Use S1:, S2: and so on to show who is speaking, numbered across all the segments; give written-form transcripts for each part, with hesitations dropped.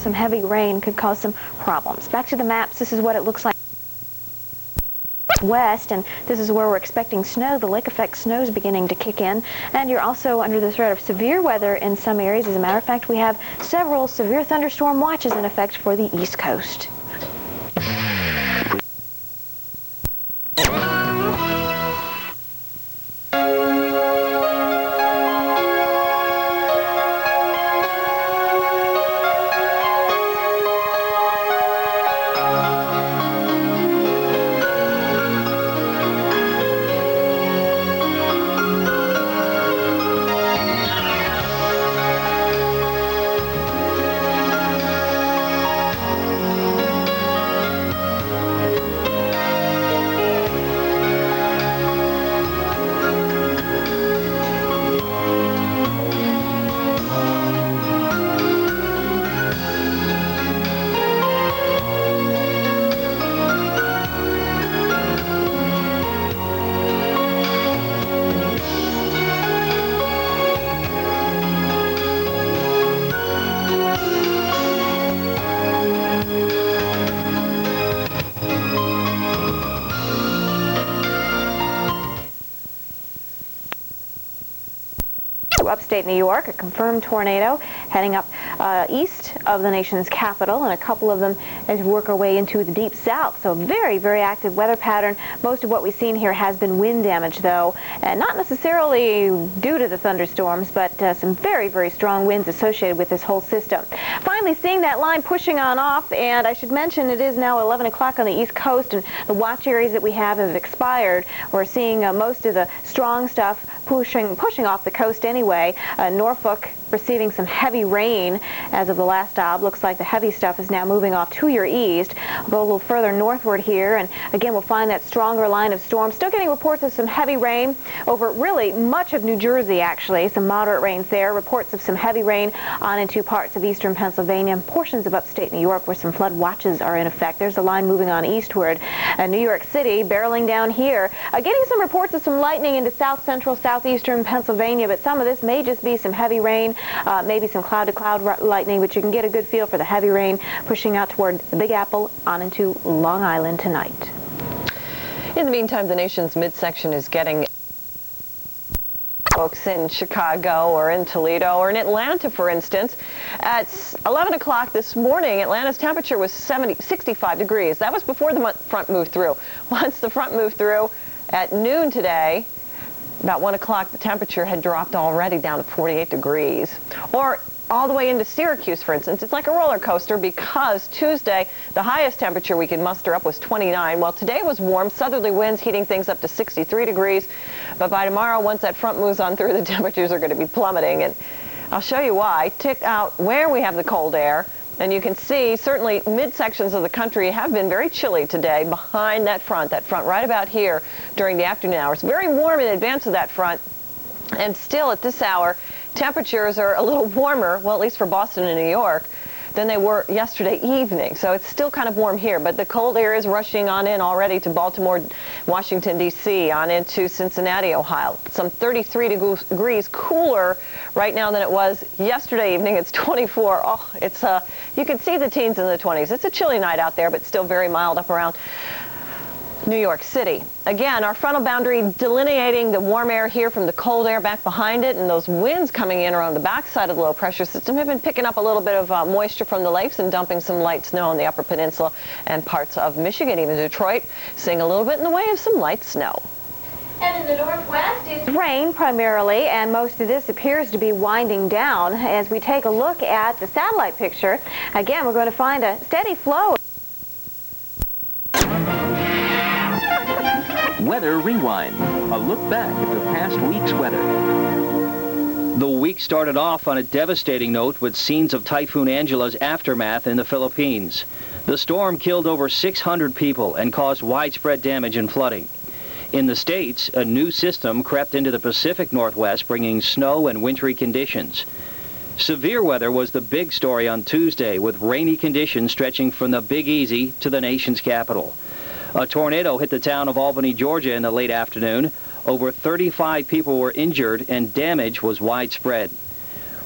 S1: some heavy rain could cause some problems. Back to the maps, this is what it looks like west, and this is where we're expecting snow. The lake effect snow is beginning to kick in, and you're also under the threat of severe weather in some areas. As a matter of fact, we have several severe thunderstorm watches in effect for the East Coast. Upstate New York, a confirmed tornado heading up east of the nation's capital, and a couple of them as we work our way into the deep south. So very, very active weather pattern. Most of what we've seen here has been wind damage, though, and not necessarily due to the thunderstorms, but some very, very strong winds associated with this whole system. Finally, seeing that line pushing on off, and I should mention it is now 11 o'clock on the East Coast, and the watch areas that we have expired. We're seeing most of the strong stuff pushing off the coast anyway. Norfolk receiving some heavy rain as of the last stop. Looks like the heavy stuff is now moving off to your east. We'll go a little further northward here, and again we'll find that stronger line of storms. Still getting reports of some heavy rain over really much of New Jersey, actually. Some moderate rains there. Reports of some heavy rain on into parts of eastern Pennsylvania and portions of upstate New York where some flood watches are in effect. There's the line moving on eastward. New York City barreling down here. Getting some reports of some lightning into south central, southeastern Pennsylvania, but some of this may just be some heavy rain. Maybe some cloud-to-cloud lightning, but you can get a good feel for the heavy rain pushing out toward the Big Apple on into Long Island tonight.
S2: In the meantime, the nation's midsection is getting folks in Chicago or in Toledo or in Atlanta, for instance. At 11 o'clock this morning, Atlanta's temperature was 65 degrees. That was before the front moved through. Once the front moved through at noon today, about 1 o'clock, the temperature had dropped already down to 48 degrees. Or all the way into Syracuse, for instance. It's like a roller coaster because Tuesday, the highest temperature we could muster up was 29. Well, today was warm, southerly winds heating things up to 63 degrees. But by tomorrow, once that front moves on through, the temperatures are going to be plummeting. And I'll show you why. Tick out where we have the cold air. And you can see, certainly, midsections of the country have been very chilly today behind that front right about here during the afternoon hours. Very warm in advance of that front. And still at this hour, temperatures are a little warmer, well, at least for Boston and New York, than they were yesterday evening. So it's still kind of warm here, but the cold air is rushing on in already to Baltimore, Washington, D.C., on into Cincinnati, Ohio. Some 33 degrees cooler right now than it was yesterday evening. It's 24. Oh, it's you can see the teens in the 20s. It's a chilly night out there, but still very mild up around New York City. Again, our frontal boundary delineating the warm air here from the cold air back behind it, and those winds coming in around the backside of the low pressure system have been picking up a little bit of moisture from the lakes and dumping some light snow on the upper peninsula and parts of Michigan, even Detroit, seeing a little bit in the way of some light snow.
S1: And in the northwest, it's rain primarily, and most of this appears to be winding down. As we take a look at the satellite picture, again, we're going to find a steady flow.
S3: Weather Rewind, a look back at the past week's weather. The week started off on a devastating note with scenes of Typhoon Angela's aftermath in the Philippines. The storm killed over 600 people and caused widespread damage and flooding. In the States, a new system crept into the Pacific Northwest, bringing snow and wintry conditions. Severe weather was the big story on Tuesday, with rainy conditions stretching from the Big Easy to the nation's capital. A tornado hit the town of Albany, Georgia in the late afternoon. Over 35 people were injured and damage was widespread.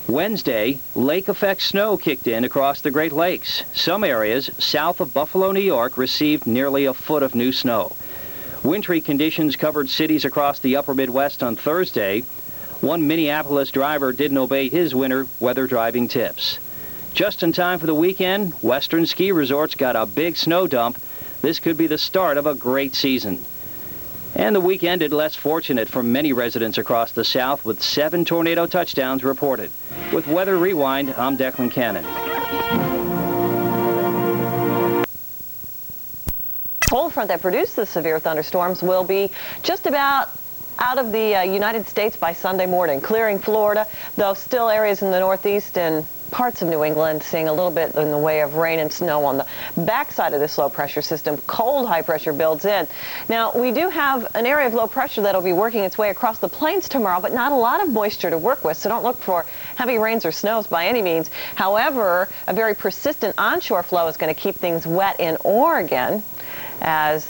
S3: Wednesday, lake-effect snow kicked in across the Great Lakes. Some areas south of Buffalo, New York, received nearly a foot of new snow. Wintry conditions covered cities across the upper Midwest on Thursday. One Minneapolis driver didn't obey his winter weather driving tips. Just in time for the weekend, western ski resorts got a big snow dump. This could be the start of a great season. And the week ended less fortunate for many residents across the South, with 7 tornado touchdowns reported. With Weather Rewind, I'm Declan Cannon.
S2: Cold front that produced the severe thunderstorms will be just about out of the United States by Sunday morning, clearing Florida, though still areas in the Northeast and parts of New England seeing a little bit in the way of rain and snow on the backside of this low pressure system. Cold high pressure builds in. Now, we do have an area of low pressure that'll be working its way across the plains tomorrow, but not a lot of moisture to work with, so don't look for heavy rains or snows by any means. However, a very persistent onshore flow is going to keep things wet in Oregon, as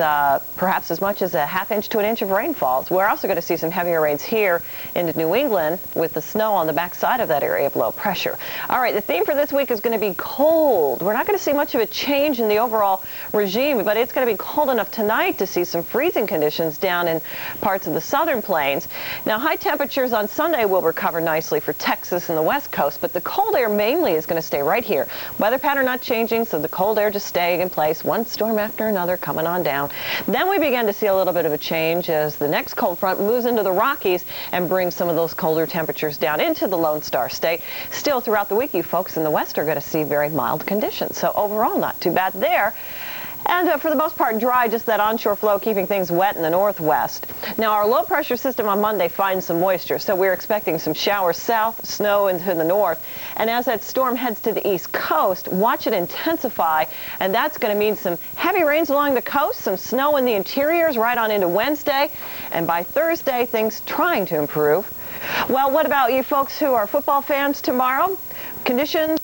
S2: perhaps as much as a ½ inch to an inch of rain falls. We're also going to see some heavier rains here into New England with the snow on the backside of that area of low pressure. All right, the theme for this week is going to be cold. We're not going to see much of a change in the overall regime, but it's going to be cold enough tonight to see some freezing conditions down in parts of the southern plains. Now, high temperatures on Sunday will recover nicely for Texas and the West Coast, but the cold air mainly is going to stay right here. Weather pattern not changing, so the cold air just staying in place, one storm after another coming on down. Then we begin to see a little bit of a change as the next cold front moves into the Rockies and brings some of those colder temperatures down into the Lone Star State. Still, throughout the week, you folks in the West are going to see very mild conditions. So overall, not too bad there. And for the most part, dry, just that onshore flow keeping things wet in the northwest. Now, our low pressure system on Monday finds some moisture, so we're expecting some showers south, snow into the north. And as that storm heads to the east coast, watch it intensify, and that's going to mean some heavy rains along the coast, some snow in the interiors right on into Wednesday, and by Thursday, things trying to improve. Well, what about you folks who are football fans tomorrow? Conditions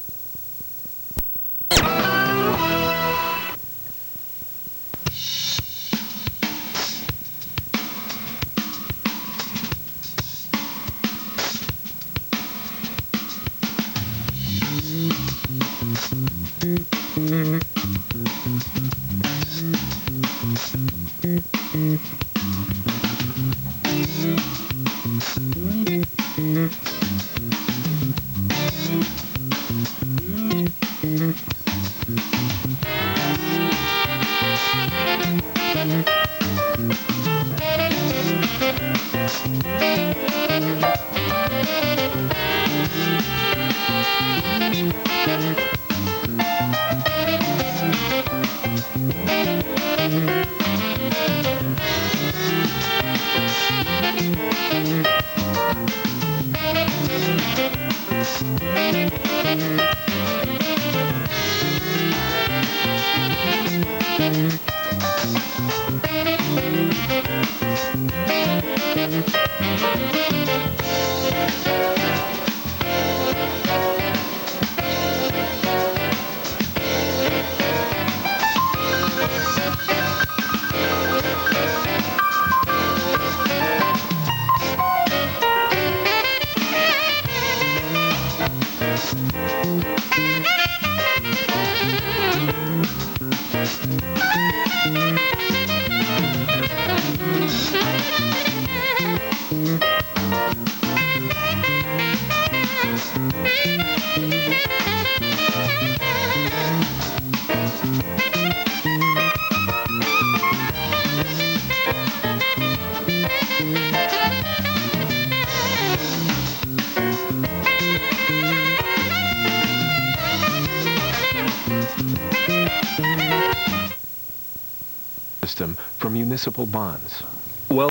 S4: system for municipal bonds.
S3: Well,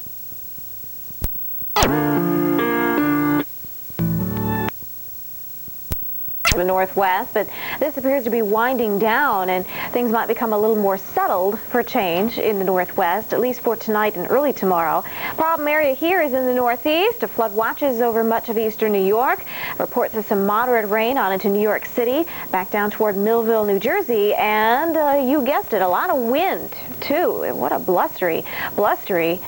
S2: the north
S1: northwest, but this appears to be winding down, and things might become a little more settled for change in the northwest, at least for tonight and early tomorrow. Problem area here is in the northeast. Flood watches over much of eastern New York. Reports of some moderate rain on into New York City, back down toward Millville, New Jersey, and you guessed it, a lot of wind, too. What a blustery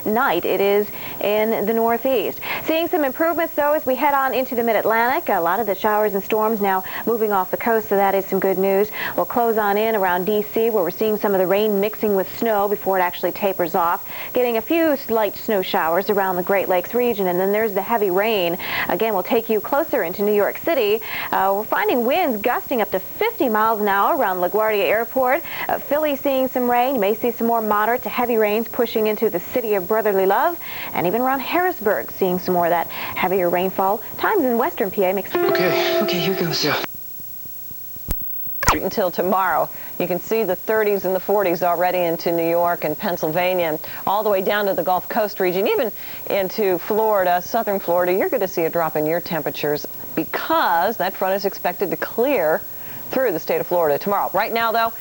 S1: night it is in the northeast. Seeing some improvements, though, as we head on into the mid-Atlantic. A lot of the showers and storms now moving off the coast, so that is some good news. We'll close on in around D.C., where we're seeing some of the rain mixing with snow before it actually tapers off. Getting a few light snow showers around the Great Lakes region, and then there's the heavy rain. Again, we'll take you closer into New York City. We're finding winds gusting up to 50 miles an hour around LaGuardia Airport. Philly seeing some rain. You may see some more moderate to heavy rains pushing into the city of brotherly love, and even around Harrisburg seeing some more of that heavier rainfall. Times in western PA makes...
S5: Okay, here goes. Yeah.
S2: Until tomorrow. You can see the 30s and the 40s already into New York and Pennsylvania, and all the way down to the Gulf Coast region, even into Florida, southern Florida. You're going to see a drop in your temperatures because that front is expected to clear through the state of Florida tomorrow. Right now, though,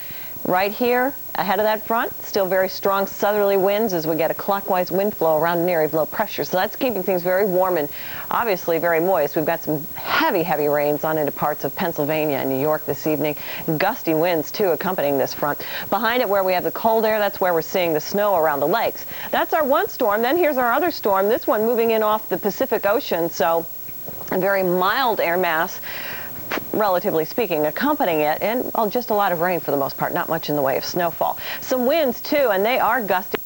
S2: right here ahead of that front, still very strong southerly winds as we get a clockwise wind flow around an area of low pressure. So that's keeping things very warm and obviously very moist. We've got some heavy rains on into parts of Pennsylvania and New York this evening. Gusty winds, too, accompanying this front. Behind it, where we have the cold air, that's where we're seeing the snow around the lakes. That's our one storm. Then here's our other storm, this one moving in off the Pacific Ocean. So a very mild air mass, relatively speaking, accompanying it, and just a lot of rain for the most part, not much in the way of snowfall. Some winds, too, and they are gusty.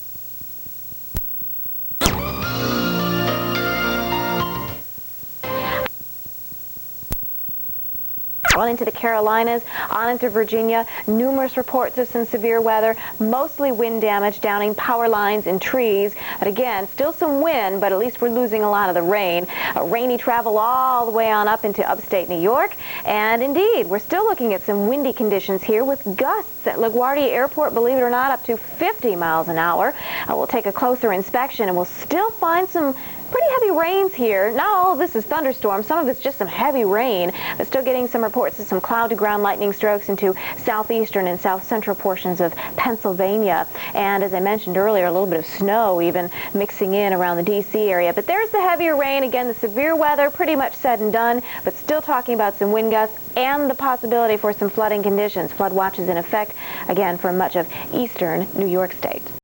S1: On into the Carolinas, on into Virginia, numerous reports of some severe weather, mostly wind damage, downing power lines and trees. But again, still some wind, but at least we're losing a lot of the rain. Rainy travel all the way on up into upstate New York. And indeed, we're still looking at some windy conditions here with gusts at LaGuardia Airport, believe it or not, up to 50 miles an hour. We'll take a closer inspection, and we'll still find some pretty heavy rains here. Not all of this is thunderstorms. Some of it's just some heavy rain, but still getting some reports of some cloud-to-ground lightning strokes into southeastern and south-central portions of Pennsylvania. And as I mentioned earlier, a little bit of snow even mixing in around the D.C. area. But there's the heavier rain. Again, the severe weather pretty much said and done, but still talking about some wind gusts and the possibility for some flooding conditions. Flood watches in effect, again, for much of eastern New York State.